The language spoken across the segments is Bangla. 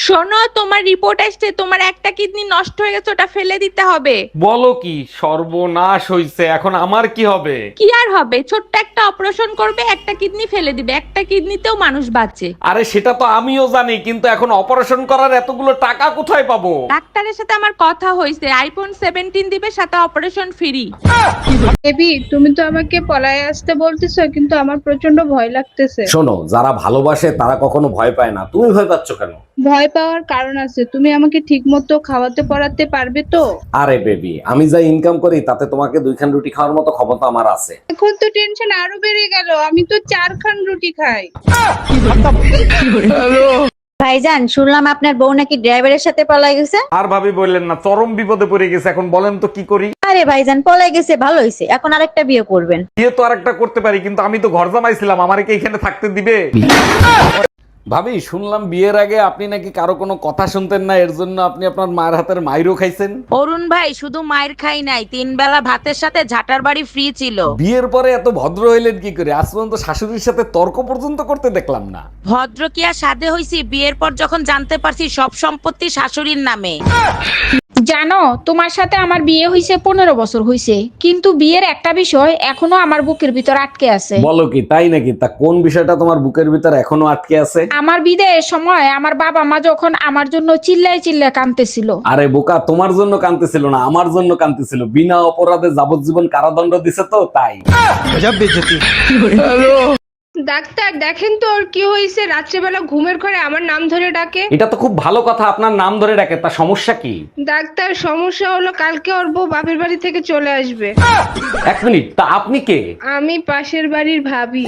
শোনো, তোমার রিপোর্ট আসছে, তোমার একটা কিডনি নষ্ট হয়ে গেছে, ওটা ফেলে দিতে হবে। বলো কি, সর্বনাশ হইছে, এখন আমার কি হবে? কি আর হবে, ছোট্ট একটা অপারেশন করবে, একটা কিডনি ফেলে দিবে, একটা কিডনিতেও মানুষ বাঁচে। আরে সেটা তো আমিও জানি, কিন্তু এখন অপারেশন করার এতগুলো টাকা কোথায় পাবো? ডাক্তারের সাথে আমার কথা হয়েছে, আইফোন 17 দিবে, সাথে অপারেশন ফ্রি। বেবি, তুমি তো আমাকে পলায় আসতে বলতেছো, কিন্তু আমার প্রচন্ড ভয় লাগতেছে। শোনো, যারা ভালোবাসে তারা কখনো ভয় পায় না, তুমি ভয় পাচ্ছ কেন? ভয় পাওয়ার কারণ আছে, তুমি আমাকে ঠিক মতো খাওয়াতে পড়াতে পারবে তো? আরে বেবি, আমি যা ইনকাম করি তাতে তোমাকে 2 খান রুটি খাওয়ার মতো ক্ষমতা আমার আছে। এখন তো টেনশন আরো বেড়ে গেল, আমি তো 4 খান রুটি খাই। ভাইজান, শুনলাম আপনার বউ নাকি ড্রাইভারের সাথে পলাই গেছে। আর ভাবি বললেন না, চরম বিপদে পড়ে গেছে, এখন বলেন তো কি করি? আরে ভাইজান, পলাই গেছে ভালো হয়েছে, এখন আরেকটা বিয়ে করবেন। বিয়ে তো আরেকটা করতে পারি, কিন্তু আমি তো ঘর জামাইছিলাম, আমারে কি এখানে থাকতে দিবে? ভাবি, শুনলাম বিয়ের আগে আপনি নাকি কারো কোনো কথা শুনতেন না, এর জন্য আপনি আপনার মায়ের হাতের মাইরও খাইছেন। অরুণ ভাই, শুধু মায়ের খাই নাই, 3 বেলা ভাতের সাথে ঝাটার বাড়ি ফ্রি ছিল। বিয়ের পরে এত ভদ্র হইলেন কি করে? আজ পর্যন্ত শাশুড়ির সাথে তর্ক পর্যন্ত করতে দেখলাম না। ভদ্র কি আর সাধে হইছি, বিয়ের পর যখন জানতে পারছি সব সম্পত্তি শাশুড়ির নামে। জানো, তোমার সাথে আমার বিয়ে হইছে 15 বছর হইছে, কিন্তু বিয়ের একটা বিষয় এখনো আমার বুকের ভিতর আটকে আছে। বলো কি, তাই নাকি? তা কোন বিষয়টা তোমার বুকের ভিতর এখনো আটকে আছে? আমার বিদায়ের সময় আমার বাবা মা যখন আমার জন্য চিল্লায় চিল্লায় কাঁদতেছিল। আরে বোকা, তোমার জন্য কাঁদতেছিল না, আমার জন্য কাঁদতেছিল। বিনা অপরাধে যাবজ্জীবন কারাদণ্ড দিছে তো তাই। ডাক্তার দেখেন তো ওর কি হয়েছে, রাত্রেবেলা ঘুমের ঘরে আমার নাম ধরে ডাকে। এটা তো খুব ভালো কথা, আপনার নাম ধরে ডাকে, তা সমস্যা কি? ডাক্তার, সমস্যা হলো কালকে ওর বউ বাপের বাড়ি থেকে চলে আসবে। 1 মিনিট, তা আপনি কে? আমি পাশের বাড়ির ভাবি।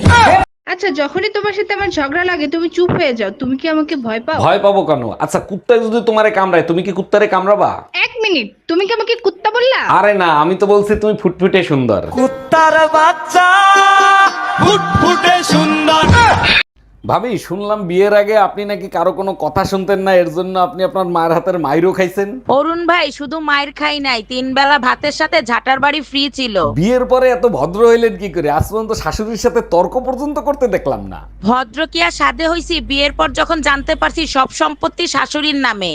আচ্ছা, যখনই তোমার সাথে আমার ঝগড়া লাগে তুমি চুপ হয়ে যাও, তুমি কি আমাকে ভয় পাও? ভয় পাবো কেন? আচ্ছা, কুত্তায় যদি তোমারে কামড়ায়, তুমি কি কুত্তারে কামড়াবা? 1 মিনিট, তুমি কি আমাকে কুত্তা বললা? আরে না, আমি তো বলছি তুমি ফুটফুটে সুন্দর। কুত্তার বাচ্চা ফুটফুটে সুন্দর। ভাবি, শুনলাম বিয়ের আগে আপনি নাকি কারো কোনো কথা শুনতেন না, এর জন্য আপনি আপনার মায়ের হাতের মাইরও খাইছেন। অরুণ ভাই, শুধু মায়ের খাই নাই, 3 বেলা ভাতের সাথে ঝাটার বাড়ি ফ্রি ছিল। বিয়ের পরে এত ভদ্র হইলেন কি করে? আজ পর্যন্ত শাশুড়ির সাথে তর্ক পর্যন্ত করতে দেখলাম না। ভদ্র কি আর সাধে হইছি, বিয়ের পর যখন জানতে পারছি সব সম্পত্তি শাশুড়ির নামে।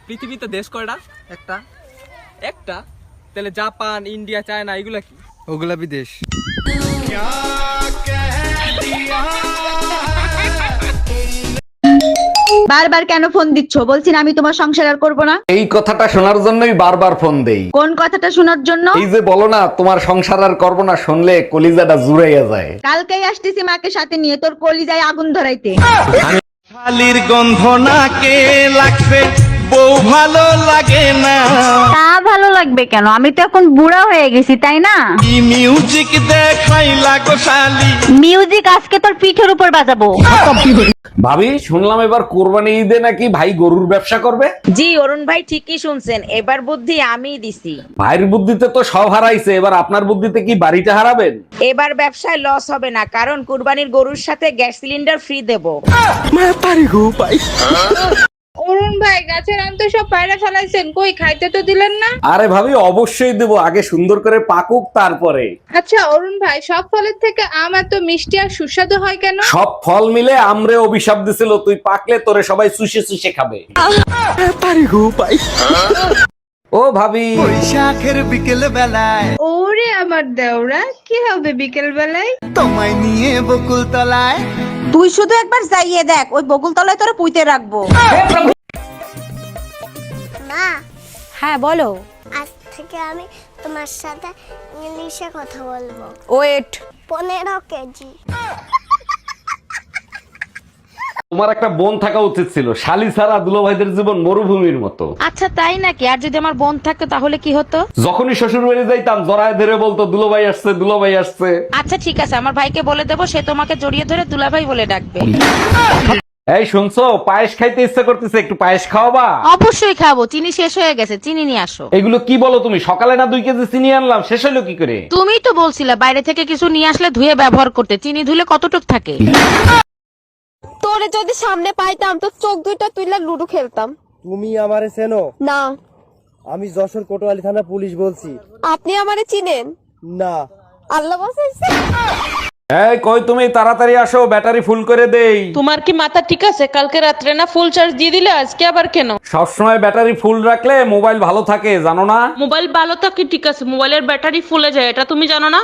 পৃথিবীতে দেশ কয়টা? একটা। একটা? তাহলে জাপান, ইন্ডিয়া, চায়না এগুলা কি? ওগুলা বিদেশ। বারবার কেন ফোন দিচ্ছ? বলছি না আমি তোমার সংসার আর করবো না। এই কথাটা শোনার জন্যই বারবার ফোন দেই। কোন কথাটা শোনার জন্য? এই যে বলো না তোমার সংসার আর করবো না, শুনলে কলিজাটা জুড়াইয়া যায়। কালকেই আসতেছি মাকে সাথে নিয়ে, তোর কলিজায় আগুন ধরাইতে। শালির গন্ধ নাকে লাগছে, বউ ভালো লাগে না। তা ভালো লাগবে কেন? আমি তো এখন বুড়া হয়ে গেছি, তাই না? কি মিউজিক দেখাই লাগো শালি। মিউজিক আজকে তোর পিঠের উপর বাজাবো। ভাবি, শুনলাম এবার কোরবানি ঈদে নাকি ভাই গরুর ব্যবসা করবে। জি অরুণ ভাই, ঠিকই শুনছেন, এবার বুদ্ধি আমিই দিছি। ভাইয়ের বুদ্ধিতে তো সব হারাইছে, এবার আপনার বুদ্ধিতে কি বাড়িটা হারাবেন? এবার ব্যবসায় লস হবে না, কারণ কুরবানির গরুর সাথে গ্যাস সিলিন্ডার ফ্রি দেবো। অরুণ ভাই, গাছের আম তো সব পায়রা ফেলাইছেন, কই খাইতে তো দিলেন না? আরে ভাবি, অবশ্যই দেবো, আগে সুন্দর করে পাকুক তারপরে। আচ্ছা অরুণ ভাই, সব ফলের থেকে আম এত মিষ্টি আর সুস্বাদু হয় কেন? সব ফল মিলে আমরে অভিশাপ দিছিল, তুই পাকলে তোরে সবাই চুষে চুষে খাবে। ও ভাবি, বৈশাখের বিকেল বেলায় ওরে আমার দেওরা, কি হবে বিকেল বেলায়? তোমায় নিয়ে বকুল তলায়। তুই শুধু একবার যাইয়ে দেখ, ওই বকুল তলায় তোরা পুঁতে রাখবো। মা, হ্যাঁ বলো। আজ থেকে আমি তোমার সাথে ইংলিশে কথা বলবো। ওয়েট। 15 কেজি। তোমার একটা বোন থাকা উচিত ছিল, শালি ছাড়া দুলাভাইদের জীবন মরুভূমির মতো। আচ্ছা তাই নাকি? আর যদি আমার বোন থাকতো তাহলে কি হতো? যখনই শ্বশুর বাড়ি যাইতাম জড়ায় ধরে বলতো দুলাভাই আসছে, দুলাভাই আসছে। আচ্ছা ঠিক আছে, আমার ভাইকে বলে দেবো, সে তোমাকে জড়িয়ে ধরে দুলাভাই বলে ডাকবে। এই শুনছো, পায়েস খাইতে ইচ্ছা করতেছে, একটু পায়েস খাওয়াবা? অবশ্যই খাবো, চিনি শেষ হয়ে গেছে, চিনি নিয়ে আসো। এগুলো কি বলো তুমি? সকালে না 2 কেজি চিনি আনলাম, শেষ হলো কি করে? তুমিই তো বলছিলে বাইরে থেকে কিছু নিয়ে আসলে ধুয়ে ব্যবহার করতে, চিনি ধুলে কতটুক থাকে? তোরে যদি সামনে পাইতাম তো চোখ দুইটা তুইলা লুডো খেলতাম। তুমি আমারে চেনো? না। আমি যশোর কোতোয়ালি থানা পুলিশ বলছি। আপনি আমারে চিনেন? না। আল্লাহ বাঁচাইছে। এই কই তুমি, তাড়াতাড়ি আসো, ব্যাটারি ফুল করে দেই। তোমার কি মাথা ঠিক আছে? কালকে রাত্রে না ফুল চার্জ দিয়ে দিলে, আজকে আবার কেন? সবসময় ব্যাটারি ফুল রাখলে মোবাইল ভালো থাকে, জানো না? মোবাইল ভালো থাকে ঠিক আছে, মোবাইলের ব্যাটারি ফুলে যায়, এটা তুমি জানো না?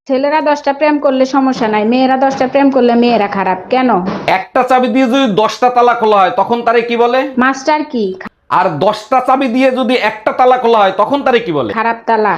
ছেলেরা 10টা প্রেম করলে সমস্যা নাই, মেয়েরা 10টা প্রেম করলে মেয়েরা খারাপ কেন? একটা চাবি দিয়ে যদি 10টা তালা খোলা হয় তখন তারে কি বলে? মাস্টার কি? আর 10টা চাবি দিয়ে যদি একটা তালা খোলা হয় তখন তারে কি বলে? খারাপ তালা।